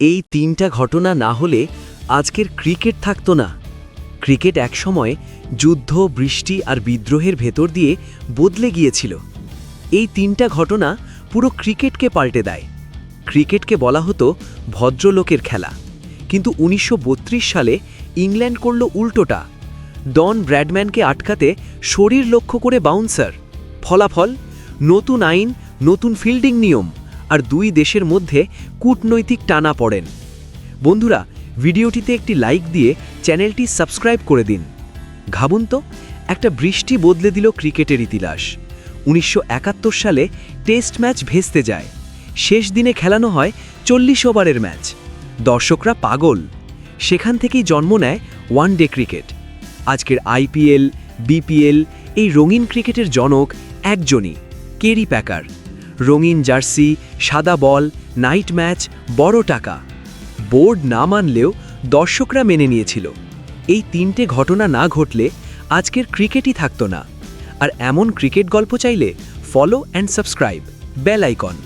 এই তিনটা ঘটনা না হলে আজকের ক্রিকেট থাকতো না। ক্রিকেট একসময় যুদ্ধ, বৃষ্টি আর বিদ্রোহের ভেতর দিয়ে বদলে গিয়েছিল। এই তিনটা ঘটনা পুরো ক্রিকেটকে পাল্টে দেয়। ক্রিকেটকে বলা হতো ভদ্রলোকের খেলা, কিন্তু 1932 সালে ইংল্যান্ড করল উল্টোটা। ডন ব্র্যাডম্যানকে আটকাতে শরীর লক্ষ্য করে বাউন্সার। ফলাফল নতুন আইন, নতুন ফিল্ডিং নিয়ম আর দুই দেশের মধ্যে কূটনৈতিক টানা পড়েন। বন্ধুরা, ভিডিওটিতে একটি লাইক দিয়ে চ্যানেলটি সাবস্ক্রাইব করে দিন। ভাবুন তো, একটা বৃষ্টি বদলে দিল ক্রিকেটের ইতিহাস। 1971 সালে টেস্ট ম্যাচ ভেস্তে যায়। শেষ দিনে খেলানো হয় 40 ওভারের ম্যাচ। দর্শকরা পাগল। সেখান থেকেই জন্ম নেয় ওয়ানডে ক্রিকেট। আজকের আইপিএল, বিপিএল, এই রঙিন ক্রিকেটের জনক একজনই, কেরি প্যাকার। রঙিন জার্সি, সাদা বল, নাইট ম্যাচ, বড় টাকা। বোর্ড না মানলেও দর্শকরা মেনে নিয়েছিল। এই তিনটে ঘটনা না ঘটলে আজকের ক্রিকেটই থাকতো না। আর এমন ক্রিকেট গল্প চাইলে follow and subscribe, bell icon.